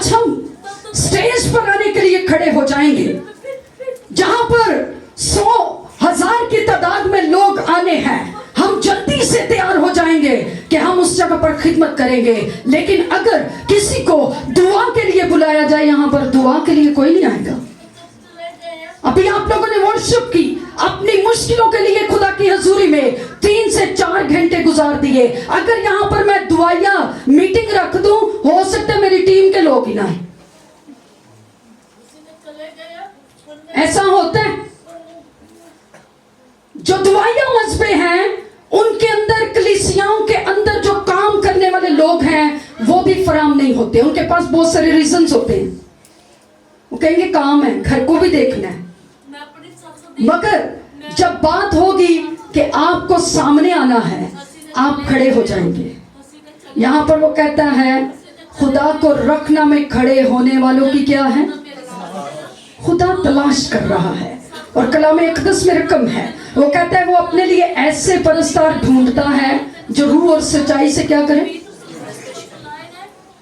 آج ہم سٹیج پر آنے کے لیے کھڑے ہو جائیں گے جہاں پر 100,000 کی تعداد میں لوگ آنے ہیں. ہم جلدی سے تیار ہو جائیں گے کہ ہم اس جگہ پر خدمت کریں گے. لیکن اگر کسی کو دعا کے لیے بلایا جائے, یہاں پر دعا کے لیے کوئی نہیں آئے گا. ابھی آپ لوگوں نے ورشپ کی, اپنی مشکلوں کے لیے خدا کی حضوری میں 3 سے 4 گھنٹے گزار دیے. اگر یہاں پر میں دعائیا میٹنگ رکھ دوں, ہو سکتا ہے میری ٹیم کے لوگ ہی نہ آئیں. ایسا ہوتا ہے. جو دعائیا مذہبیں ہیں ان کے اندر, کلیسیاؤں کے اندر جو کام کرنے والے لوگ ہیں وہ بھی فراہم نہیں ہوتے. ان کے پاس بہت سارے ریزنز ہوتے ہیں. وہ کہیں گے کام ہے, گھر کو بھی دیکھنا ہے. مگر جب بات ہوگی کہ آپ کو سامنے آنا ہے, آپ کھڑے ہو جائیں گے. یہاں پر وہ کہتا ہے خدا کو رکھنا میں کھڑے ہونے والوں کی کیا ہے, خدا تلاش کر رہا ہے. اور کلام اقدس میں رقم ہے, وہ کہتا ہے وہ اپنے لیے ایسے پرستار ڈھونڈتا ہے جو روح اور سچائی سے کیا کرے,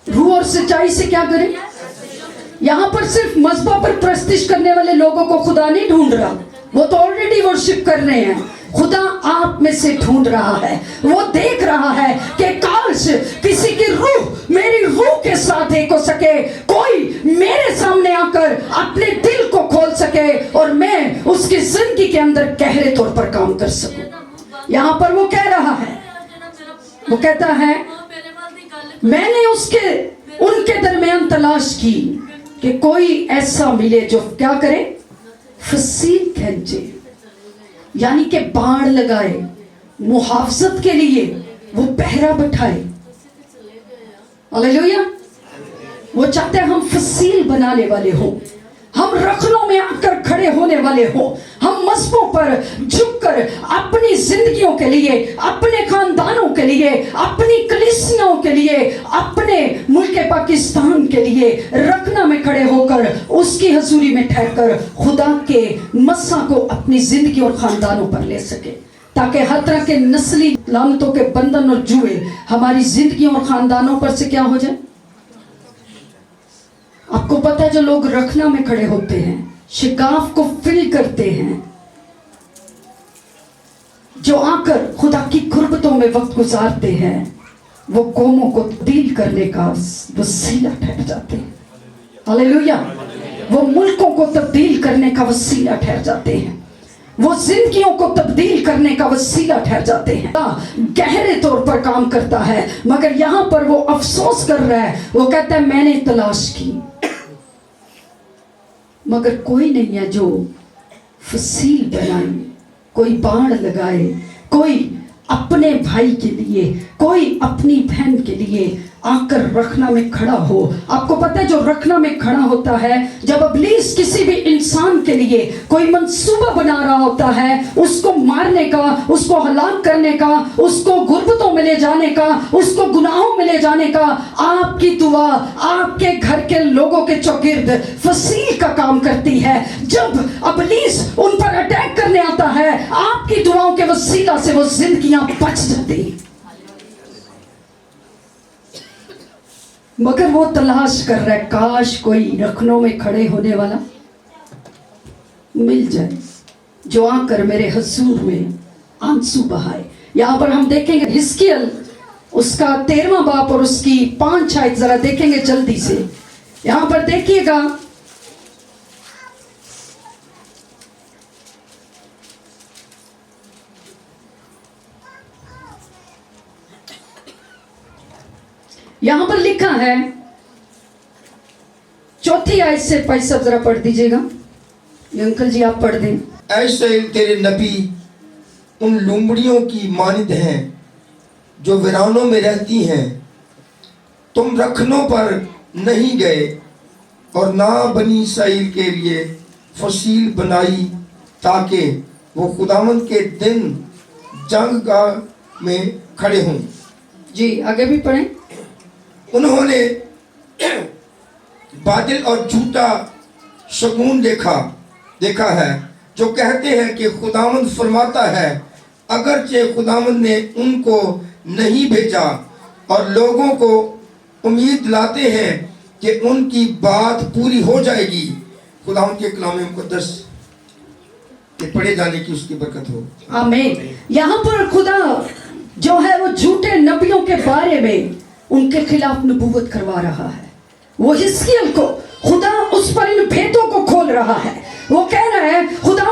روح اور سچائی سے کیا کرے. یہاں پر صرف مذہبوں پر پرستش کرنے والے لوگوں کو خدا نہیں ڈھونڈ رہا, وہ تو آلریڈی ورشپ کر رہے ہیں. خدا آپ میں سے ڈھونڈ رہا ہے. وہ دیکھ رہا ہے کہ کاش کسی کی روح میری روح کے ساتھ ایک ہو سکے, کوئی میرے سامنے آ کر اپنے دل کو کھول سکے اور میں اس کی زندگی کے اندر گہرے طور پر کام کر سکوں. یہاں پر وہ کہہ رہا ہے, وہ کہتا ہے میں نے ان کے درمیان تلاش کی کہ کوئی ایسا ملے جو کیا کرے, فصیل کھینچے, یعنی کہ باڑ لگائے, محافظت کے لیے وہ پہرا بٹھائے. ہاللیلویا. وہ چاہتے ہیں ہم فصیل بنانے والے ہوں, ہم رکھنوں میں آ کر کھڑے ہونے والے ہوں, ہم مذہبوں پر جھک کر اپنی زندگیوں کے لیے, اپنے خاندانوں کے لیے, اپنی کلیسیوں کے لیے, اپنے ملک پاکستان کے لیے رکھنا میں کھڑے ہو کر اس کی حضوری میں ٹھہر کر خدا کے مسا کو اپنی زندگی اور خاندانوں پر لے سکے, تاکہ ہر طرح کے نسلی لعنتوں کے بندھن اور جوئے ہماری زندگیوں اور خاندانوں پر سے کیا ہو جائے. آپ کو پتہ ہے جو لوگ رکھنا میں کھڑے ہوتے ہیں, شگاف کو فل کرتے ہیں, جو آ کر خدا کی قربتوں میں وقت گزارتے ہیں, وہ قوموں کو تبدیل کرنے کا وسیلہ ٹھہر جاتے ہیں. ہاللیلویا. وہ ملکوں کو تبدیل کرنے کا وسیلہ ٹھہر جاتے ہیں, وہ زندگیوں کو تبدیل کرنے کا وسیلہ ٹھہر جاتے ہیں. گہرے طور پر کام کرتا ہے, مگر یہاں پر وہ افسوس کر رہا ہے. وہ کہتا ہے میں نے تلاش کی مگر کوئی نہیں ہے جو فصیل بنائے, کوئی باڑ لگائے, کوئی اپنے بھائی کے لیے, کوئی اپنی بہن کے لیے آ کر رکھنا میں کھڑا ہو. آپ کو پتہ ہے جو رکھنا میں کھڑا ہوتا ہے, جب ابلیس کسی بھی انسان کے لیے کوئی منصوبہ بنا رہا ہوتا ہے, اس کو مارنے کا, اس کو ہلاک کرنے کا, اس کو غربتوں میں لے جانے کا, اس کو گناہوں میں لے جانے کا, آپ کی دعا آپ کے گھر کے لوگوں کے چوگرد فصیل کا کام کرتی ہے. جب ابلیس ان پر اٹیک کرنے آتا ہے, آپ کی دعاؤں کے وسیلہ سے وہ زندگیاں بچ جاتی ہیں. مگر وہ تلاش کر رہا ہے کاش کوئی رکھنوں میں کھڑے ہونے والا مل جائے جو آ کر میرے حضور میں آنسو بہائے. یہاں پر ہم دیکھیں گے حزقیل اس کا 13واں باب اور اس کی 5 آیت ذرا دیکھیں گے جلدی سے. یہاں پر دیکھیے گا یہاں پر لکھا ہے 4 آیت سے بھائی صاحب ذرا پڑھ دیجئے گا. یہ انکل جی آپ پڑھ دیں. ایسے تیرے نبی ان لومڑیوں کی مانند ہیں جو ویرانوں میں رہتی ہیں. تم رکھنوں پر نہیں گئے اور نہ بنی اسرائیل کے لیے فصیل بنائی تاکہ وہ خداوند کے دن جنگ گاہ میں کھڑے ہوں. جی آگے بھی پڑھیں. انہوں نے باطل اور جھوٹا شگون دیکھا ہے جو کہتے ہیں کہ خداوند فرماتا ہے, اگرچہ خداوند نے ان کو نہیں بھیجا, اور لوگوں کو امید لاتے ہیں کہ ان کی بات پوری ہو جائے گی. خدا ان کے کلام مقدس کے پڑھے جانے کی اس کی برکت ہو. آمین. یہاں پر خدا جو ہے وہ جھوٹے نبیوں کے بارے میں ان کے خلاف نبوت کروا رہا ہے. وہ حزقیل کو خدا اس پر ان بھیدوں کو کھول رہا ہے. وہ کہہ رہا ہے خدا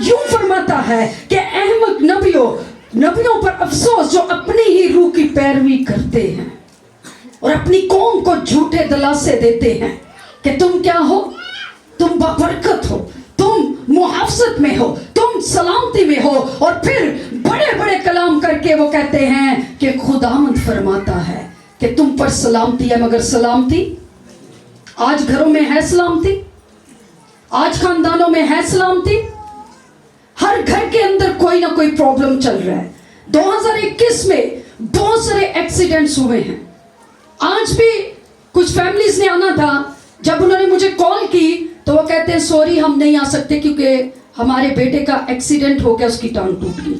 یوں فرماتا ہے کہ احمق نبیوں پر افسوس جو اپنی ہی روح کی پیروی کرتے ہیں اور اپنی قوم کو جھوٹے دلاسے دیتے ہیں کہ تم کیا ہو, تم بابرکت ہو, تم محافظت میں ہو, تم سلامتی میں ہو, اور پھر بڑے بڑے کلام کر کے وہ کہتے ہیں کہ خداوند فرماتا ہے کہ تم پر سلامتی ہے. مگر سلامتی آج گھروں میں ہے, سلامتی آج خاندانوں میں ہے, سلامتی ہر گھر کے اندر کوئی نہ کوئی پرابلم چل رہا ہے. 2021 میں بہت سارے ایکسیڈنٹس ہوئے ہیں. آج بھی کچھ فیملیز نے آنا تھا, جب انہوں نے مجھے کال کی تو وہ کہتے ہیں سوری ہم نہیں آ سکتے کیونکہ ہمارے بیٹے کا ایکسیڈنٹ ہو گیا, اس کی ٹانگ ٹوٹ گئی.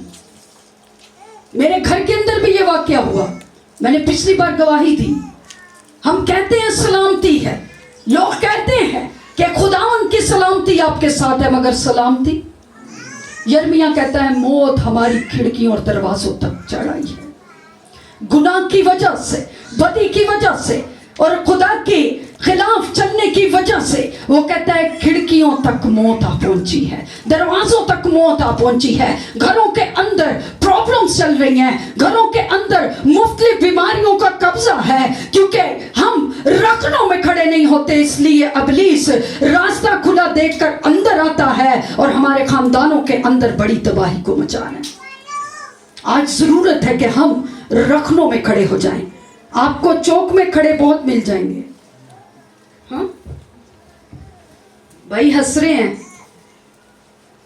میرے گھر کے اندر بھی یہ واقعہ ہوا, میں نے پچھلی بار گواہی دی. ہم کہتے ہیں سلامتی ہے, لوگ کہتے ہیں کہ خداوند کی سلامتی آپ کے ساتھ ہے, مگر سلامتی یرمیہ کہتا ہے موت ہماری کھڑکیوں اور دروازوں تک چڑھ آئی ہے. گناہ کی وجہ سے, بدی کی وجہ سے اور خدا کے خلاف چلنے کی وجہ سے وہ کہتا ہے کھڑکیوں تک موت آ پہنچی ہے, دروازوں تک موت آ پہنچی ہے. گھروں کے اندر پرابلمز چل رہی ہیں, گھروں کے اندر مختلف بیماریوں کا قبضہ ہے کیونکہ ہم رکنوں میں کھڑے نہیں ہوتے. اس لیے ابلیس راستہ کھلا دیکھ کر اندر آتا ہے اور ہمارے خاندانوں کے اندر بڑی تباہی کو مچانا ہے. آج ضرورت ہے کہ ہم رکنوں میں کھڑے ہو جائیں. آپ کو چوک میں کھڑے بہت مل جائیں گے. ہاں بھائی ہنس رہے ہیں,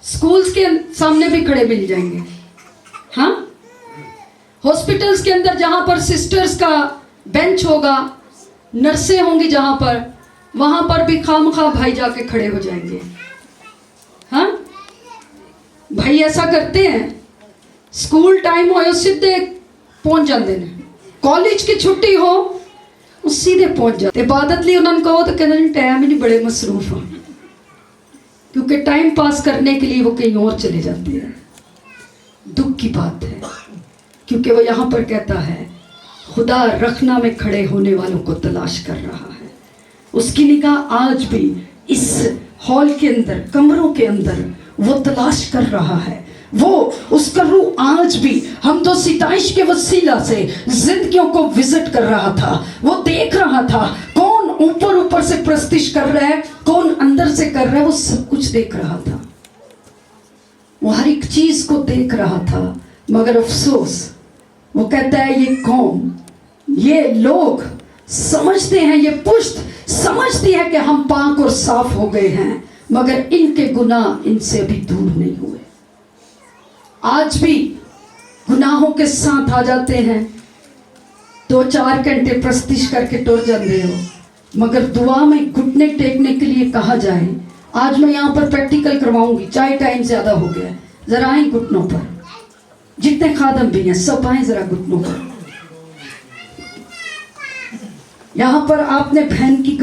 سکولز کے سامنے بھی کھڑے مل جائیں گے. ہاں ہاسپٹلز کے اندر جہاں پر سسٹرز کا بینچ ہوگا, نرسیں ہوں گی جہاں پر, وہاں پر بھی خواہ بھائی جا کے کھڑے ہو جائیں گے. ہاں بھائی ایسا کرتے ہیں, سکول ٹائم ہو سیدھے پہنچ جاتے ہیں, کالج کی چھٹی ہو سیدھے پہنچ جاتے. عبادت لی انہوں نے کہو تو کہنا نہیں ٹائم ہی نہیں, بڑے مصروف ہیں, کیونکہ ٹائم پاس کرنے کے لیے وہ کہیں اور چلے جاتے ہیں. دکھ کی بات ہے کیونکہ وہ یہاں پر کہتا ہے خدا رخنا میں کھڑے ہونے والوں کو تلاش کر رہا ہے. اس کی نگاہ آج بھی اس ہال کے اندر, کمروں کے اندر وہ تلاش کر رہا ہے. وہ اس کا روح آج بھی حمد و ستائش کے وسیلہ سے زندگیوں کو وزٹ کر رہا تھا. وہ دیکھ رہا تھا کون اوپر سے پرستش کر رہا ہے, کون اندر سے کر رہا ہے. وہ سب کچھ دیکھ رہا تھا, وہ ہر ایک چیز کو دیکھ رہا تھا. مگر افسوس وہ کہتا ہے یہ قوم, یہ لوگ سمجھتے ہیں, یہ پشت سمجھتی ہے کہ ہم پاک اور صاف ہو گئے ہیں, مگر ان کے گناہ ان سے بھی دور نہیں ہوئے. آج بھی گناہوں کے ساتھ آ جاتے ہیں, 2-4 گھنٹے پرستش کر کے ٹر جاتے ہو, مگر دعا میں گھٹنے ٹیکنے کے لیے کہا جائے. آج میں یہاں پر پریکٹیکل کرواؤں گی, چائے ٹائم زیادہ ہو گیا ہے, ذرا آئیں گھٹنوں پر, جتنے خادم بھی ہیں سب آئیں ذرا گھٹنوں پر. یہاں پر آپ نے بہن کی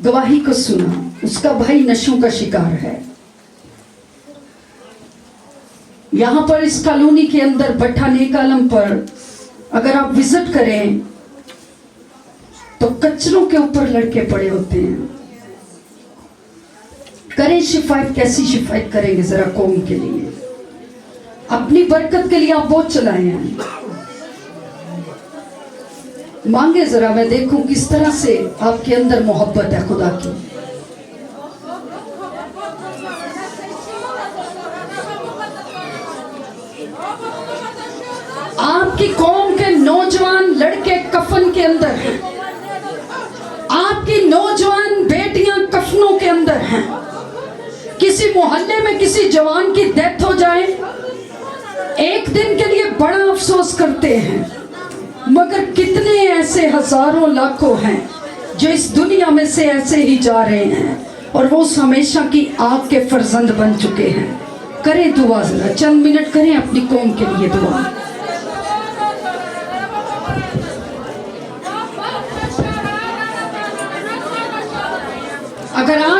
گواہی کو سنا, اس کا بھائی نشوں کا شکار ہے. یہاں پر اس کالونی کے اندر بٹھا نیک عالم پر اگر آپ وزٹ کریں تو کچروں کے اوپر لڑکے پڑے ہوتے ہیں. کریں شفایت, کیسی شفایت کریں گے ذرا قوم کے لیے, اپنی برکت کے لیے آپ بہت چلائے ہیں. مانگے ذرا, میں دیکھوں کس طرح سے آپ کے اندر محبت ہے خدا کی. آپ کی قوم کے نوجوان لڑکے کفن کے اندر ہیں, آپ کی نوجوان بیٹیاں کفنوں کے اندر ہیں. کسی محلے میں کسی جوان کی ڈیتھ ہو جائے, ایک دن کے لیے بڑا افسوس کرتے ہیں, مگر کتنے ایسے ہزاروں لاکھوں ہیں جو اس دنیا میں سے ایسے ہی جا رہے ہیں اور وہ اس ہمیشہ کی آگ کے فرزند بن چکے ہیں. کریں دعا, ذرا چند منٹ کریں اپنی قوم کے لیے دعا.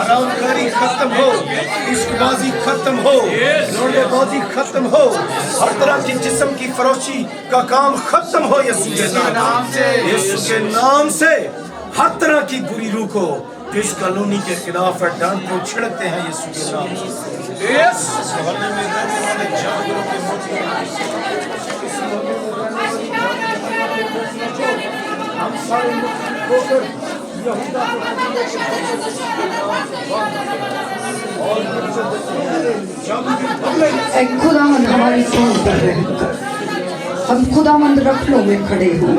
حرام کاری ختم ہو, عشق بازی ختم ہو, رونے بازی ختم ہو, ہر طرح کی جسم کی فروشی کا کام ختم ہو یسوع کے نام سے. یسوع کے نام سے ہر طرح کی بری روح کو پیش قانونی کے خلاف ڈانٹ کو چھڑکتے ہیں یسوع کے نام سے. یس ہم سارے ہو کر یہودا اے خداوند ہماری توڑ پر رحم کر. ہم خداوند رکھلوں میں کھڑے ہوں,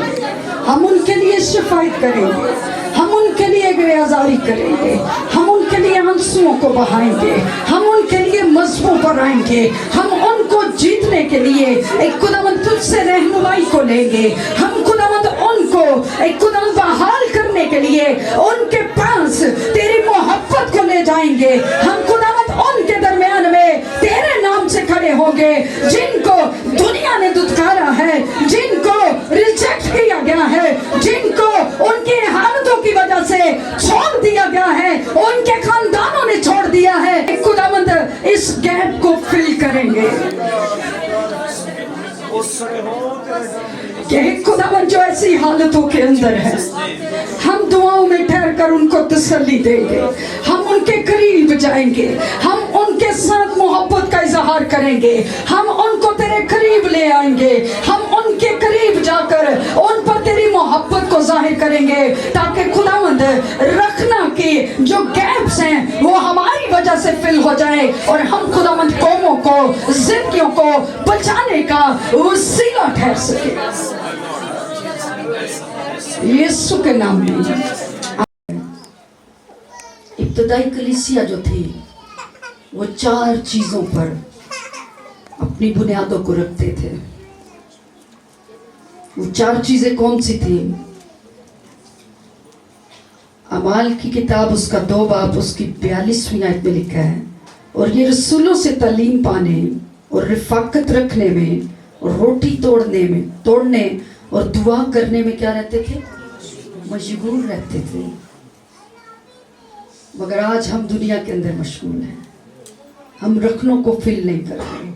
ہم ان کے لیے شفاعت کریں گے, ہم ان کے لیے گریازاری کریں گے, ہم ان کے لیے آنسوؤں کو بہائیں گے, ہم ان کے لیے مذہبوں پر آئیں گے, ہم ان کو جیتنے کے لیے ایک خداوند تجھ سے رہنمائی کو لیں گے, ہم خداوند ان کو ایک خداوند بحال کرنے کے لیے ان کے پاس تیری محبت کو لے جائیں گے. ہم خداوند ان کے درمیان میں تیرے نام سے کھڑے ہوں گے جن کو دنیا نے دھتکارا ہے, جن کو ریجیکٹ کیا گیا ہے, جن کو ان کی حالتوں کی وجہ سے چھوڑ دیا گیا ہے, ان کے خاندانوں نے چھوڑ دیا ہے. خداوند اس گیپ کو فل کریں گے کہ خداوند جو ایسی حالتوں کے اندر ہے, ہم دعاؤں میں ٹھہر کر ان کو تسلی دیں گے, ہم ان کے قریب جائیں گے, ہم ان کے ساتھ محبت کا اظہار کریں گے, ہم ان کو تیرے قریب لے آئیں گے, ہم ان کے قریب جا کر ان پر تیری محبت کو ظاہر کریں گے تاکہ خداوند رکھنا کی جو گیپس ہیں وہ ہماری وجہ سے فل ہو جائیں اور ہم خداوند قوموں کو, زندگیوں کو بچانے کا وسیلہ ٹھہر سکے یسوع کے نام میں. ابتدائی کلیسیا جو تھی وہ 4 چیزوں پر اپنی بنیادوں کو رکھتے تھے. وہ 4 چیزیں کون سی تھیں؟ اعمال کی کتاب اس کا 2 باب اس کی 42ویں آیت میں لکھا ہے, اور یہ رسولوں سے تعلیم پانے اور رفاقت رکھنے میں اور روٹی توڑنے اور دعا کرنے میں کیا رہتے تھے؟ مشغول رہتے تھے. مگر آج ہم دنیا کے اندر مشغول ہیں, ہم رکھنوں کو فل نہیں کر رہے,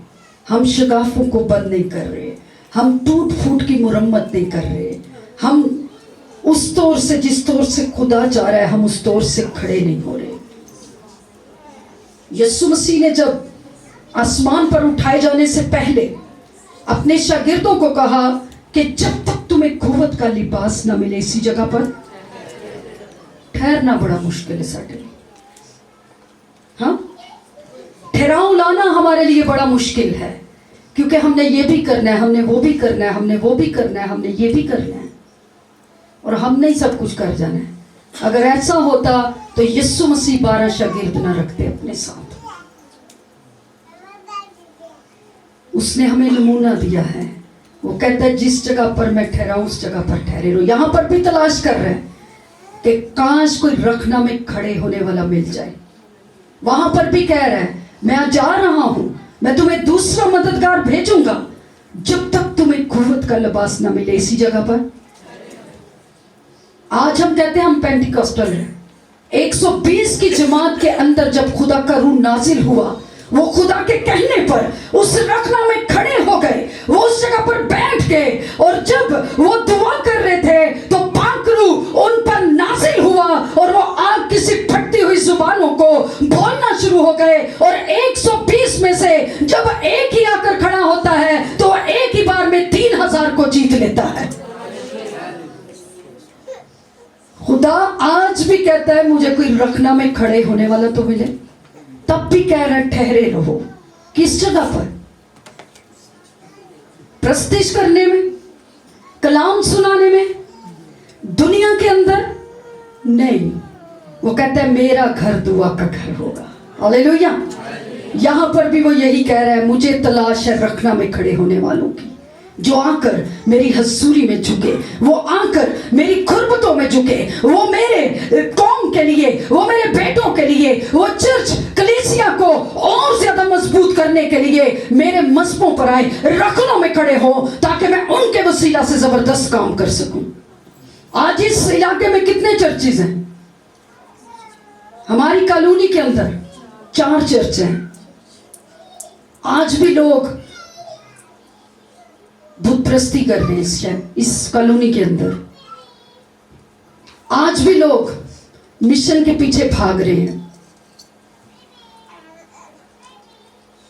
ہم شگافوں کو بند نہیں کر رہے, ہم ٹوٹ پھوٹ کی مرمت نہیں کر رہے, ہم اس طور سے جس طور سے خدا چاہ رہا ہے ہم اس طور سے کھڑے نہیں ہو رہے. یسوع مسیح نے جب آسمان پر اٹھائے جانے سے پہلے اپنے شاگردوں کو کہا کہ جب تک تمہیں قوت کا لباس نہ ملے اسی جگہ پر ٹھہرنا بڑا مشکل ہے ساڈے لیے. ہاں, ٹھہراؤ لانا ہمارے لیے بڑا مشکل ہے کیونکہ ہم نے یہ بھی کرنا ہے, ہم نے وہ بھی کرنا ہے, ہم نے وہ بھی کرنا ہے, ہم نے یہ بھی کرنا ہے اور ہم نہیں سب کچھ کر جانا ہے. اگر ایسا ہوتا تو یسوع مسیح 12 شاگرد نہ رکھتے اپنے ساتھ. اس نے ہمیں نمونہ دیا ہے, وہ کہتا ہے جس جگہ پر میں ٹھہراؤں اس جگہ پر ٹھہرے رہو. یہاں پر بھی تلاش کر رہے ہیں کہ کاش کوئی رکھنا میں کھڑے ہونے والا مل جائے. وہاں پر بھی کہہ رہا ہے میں جا رہا ہوں, میں تمہیں دوسرا مددگار بھیجوں گا جب تک تمہیں قوت کا لباس نہ ملے اسی جگہ پر. آج ہم کہتے ہیں ہم پینٹیکوسٹل ہیں. 120 کی جماعت کے اندر جب خدا کا روح نازل ہوا, وہ خدا کے کہنے پر اس رکھنا میں کھڑے ہو گئے, وہ اس جگہ پر بیٹھ گئے, اور جب وہ دعا کر رہے تھے تو پاک روح ان پر نازل ہوا اور وہ آگ کی سی پھٹتی ہوئی زبانوں کو بولنا شروع ہو گئے. اور 120 میں سے جب ایک ہی آ کر کھڑا ہوتا ہے تو وہ ایک ہی بار میں 3000 کو جیت لیتا ہے. خدا آج بھی کہتا ہے مجھے کوئی رکھنا میں کھڑے ہونے والا تو ملے. تب بھی کہہ رہا ہے ٹھہرے رہو. کس جگہ پر؟ پرستش کرنے میں, کلام سنانے میں, دنیا کے اندر نہیں. وہ کہتا ہے میرا گھر دعا کا گھر ہوگا. ہاللیلویا. یہاں پر بھی وہ یہی کہہ رہا ہے مجھے تلاش ہے رکھنا میں کھڑے ہونے والوں کی, جو آ کر میری حضوری میں جھکے, وہ آ کر میری قربتوں میں جھکے, وہ میرے قوم کے لیے, وہ میرے بیٹوں کے لیے, وہ چرچ کلیسیا کو اور زیادہ مضبوط کرنے کے لیے میرے مذہبوں پر آئے, رکھنوں میں کھڑے ہوں تاکہ میں ان کے وسیلہ سے زبردست کام کر سکوں. آج اس علاقے میں کتنے چرچز ہیں؟ ہماری کالونی کے اندر 4 چرچ ہیں. آج بھی لوگ بت پرستی کر رہے ہیں اس کالونی کے اندر. آج بھی لوگ مشن کے پیچھے بھاگ رہے ہیں.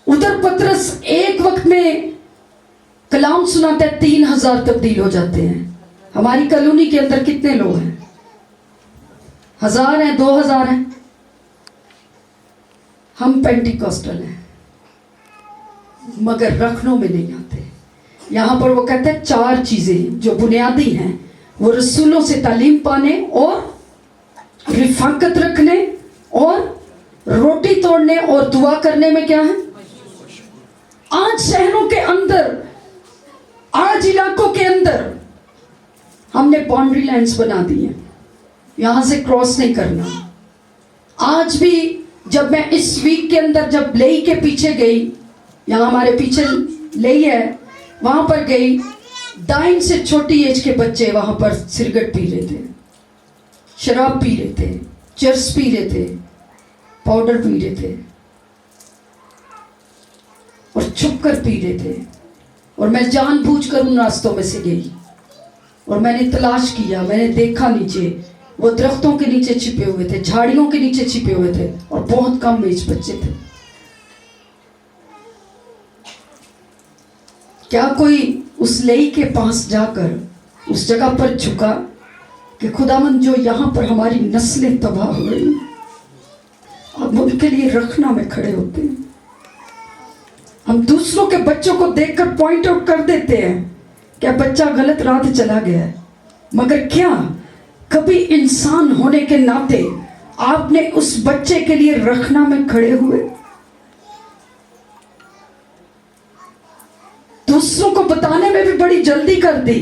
ادھر پترس ایک وقت میں کلام سناتا ہے 3000 تبدیل ہو جاتے ہیں. ہماری کالونی کے اندر کتنے لوگ ہیں؟ 1000 ہیں، 2000 ہیں. ہم پینٹیکوسٹل ہیں مگر رکھنوں میں نہیں آتے. یہاں پر وہ کہتے ہیں 4 چیزیں جو بنیادی ہیں، وہ رسولوں سے تعلیم پانے اور رفاقت رکھنے اور روٹی توڑنے اور دعا کرنے میں کیا ہے. آج شہروں کے اندر، آج علاقوں کے اندر ہم نے باؤنڈری لائنز بنا دی ہیں، یہاں سے کراس نہیں کرنا. آج بھی جب میں اس ویک کے اندر جب لئی کے پیچھے گئی، یہاں ہمارے پیچھے لئی ہے، وہاں پر گئی، دائن سے چھوٹی ایج کے بچے وہاں پر سگریٹ پی رہے تھے، شراب پی رہے تھے، چرس پی رہے تھے، پاؤڈر پی رہے تھے اور چھپ کر پی رہے تھے. اور میں جان بوجھ کر ان راستوں میں سے گئی اور میں نے تلاش کیا. میں نے دیکھا نیچے وہ درختوں کے نیچے چھپے ہوئے تھے، جھاڑیوں کے نیچے چھپے ہوئے تھے اور بہت کم ایج بچے تھے. کیا کوئی اس لئی کے پاس جا کر اس جگہ پر جھکا کہ خداوند جو یہاں پر ہماری نسلیں تباہ ہو رہی ہیں، اب ان کے لیے رکھنا میں کھڑے ہوتے ہیں. ہم دوسروں کے بچوں کو دیکھ کر پوائنٹ آؤٹ کر دیتے ہیں کہ بچہ غلط راہ چلا گیا ہے، مگر کیا کبھی انسان ہونے کے ناطے آپ نے اس بچے کے لیے رکھنا میں کھڑے ہوئے؟ دوسروں کو بتانے میں بھی بڑی جلدی کر دی،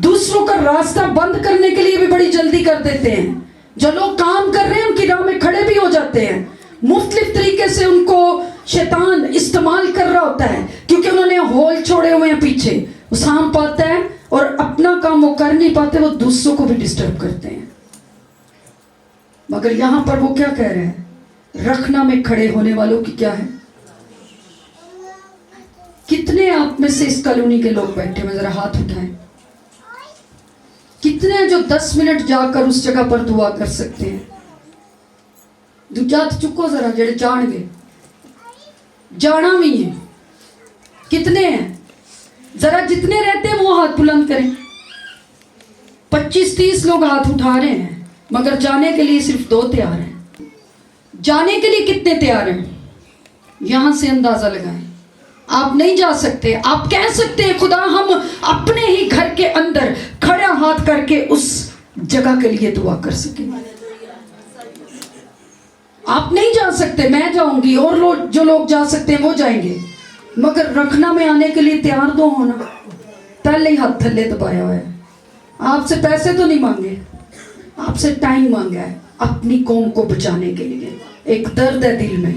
دوسروں کا راستہ بند کرنے کے لیے بھی بڑی جلدی کر دیتے ہیں. جو لوگ کام کر رہے ہیں ان کی راہ میں کھڑے بھی ہو جاتے ہیں. مختلف طریقے سے ان کو شیطان استعمال کر رہا ہوتا ہے کیونکہ انہوں نے ہول چھوڑے ہوئے ہیں پیچھے. وہ سام پاتا ہے اور اپنا کام وہ کر نہیں پاتے، وہ دوسروں کو بھی ڈسٹرب کرتے ہیں. مگر یہاں پر وہ کیا کہہ رہے ہیں؟ رکھنا میں کھڑے ہونے والوں کی کیا ہے؟ کتنے آپ میں سے اس کالونی کے لوگ بیٹھے ہیں؟ ذرا ہاتھ اٹھائیں. کتنے ہیں جو 10 منٹ جا کر اس جگہ پر دعا کر سکتے ہیں؟ دوجات چکو ذرا جڑے جان گے جانا بھی ہیں. کتنے ہیں؟ ذرا جتنے رہتے ہیں وہ ہاتھ بلند کریں. 25-30 لوگ ہاتھ اٹھا رہے ہیں مگر جانے کے لیے صرف 2 تیار ہیں. جانے کے لیے کتنے تیار ہیں؟ یہاں سے اندازہ لگائیں. آپ نہیں جا سکتے. آپ کہہ سکتے ہیں خدا ہم اپنے ہی گھر کے اندر کھڑا ہاتھ کر کے اس جگہ کے لیے دعا کر سکیں. آپ نہیں جا سکتے، میں جاؤں گی، اور جو لوگ جا سکتے ہیں وہ جائیں گے، مگر رکھنا میں آنے کے لیے تیار تو ہونا. پہلے ہی ہاتھ تھلے دبایا ہوا ہے. آپ سے پیسے تو نہیں مانگے، آپ سے ٹائم مانگا ہے اپنی قوم کو بچانے کے لیے. ایک درد ہے دل میں.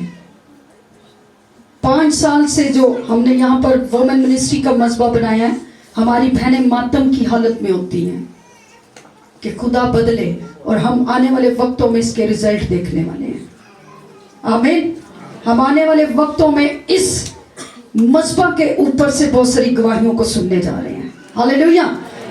5 سال سے جو ہم نے یہاں پر وومن منسٹری کا مذبح بنایا ہے، ہماری بہنیں ماتم کی حالت میں ہوتی ہیں کہ خدا بدلے، اور ہم آنے والے وقتوں میں اس کے رزلٹ دیکھنے والے ہیں. آمین. ہم آنے والے وقتوں میں اس مذبح کے اوپر سے بہت ساری گواہیوں کو سننے جا رہے ہیں. ہاللیلویا.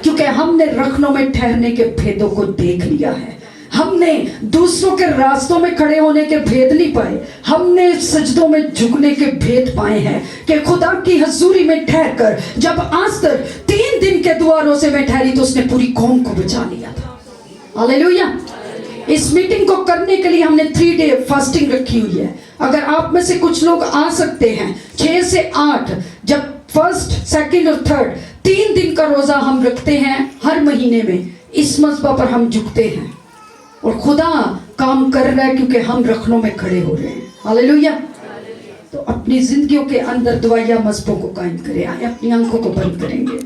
کیونکہ ہم نے رکھنوں میں ٹھہرنے کے بھیدوں کو دیکھ لیا ہے. ہم نے دوسروں کے راستوں میں کھڑے ہونے کے بھید نہیں پائے، ہم نے سجدوں میں جھکنے کے بھید پائے ہیں کہ خدا کی حضوری میں ٹھہر کر جب آستر 3 دن کے دعا روزے میں ٹھہری تو اس نے پوری قوم کو بچا لیا تھا. ہاللیلویا. اس میٹنگ کو کرنے کے لیے ہم نے 3 ڈے فاسٹنگ رکھی ہوئی ہے. اگر آپ میں سے کچھ لوگ آ سکتے ہیں 6 سے 8، جب 1st، 2nd اور 3rd 3 دن کا روزہ ہم رکھتے ہیں ہر مہینے میں. اس مذبح پر ہم جھکتے ہیں اور خدا کام کر رہا ہے کیونکہ ہم رکھنوں میں کھڑے ہو رہے ہیں. ہاللیلویا. تو اپنی زندگیوں کے اندر دعائیہ مذہبوں کو قائم کریں. اپنی آنکھوں کو بند کریں گے.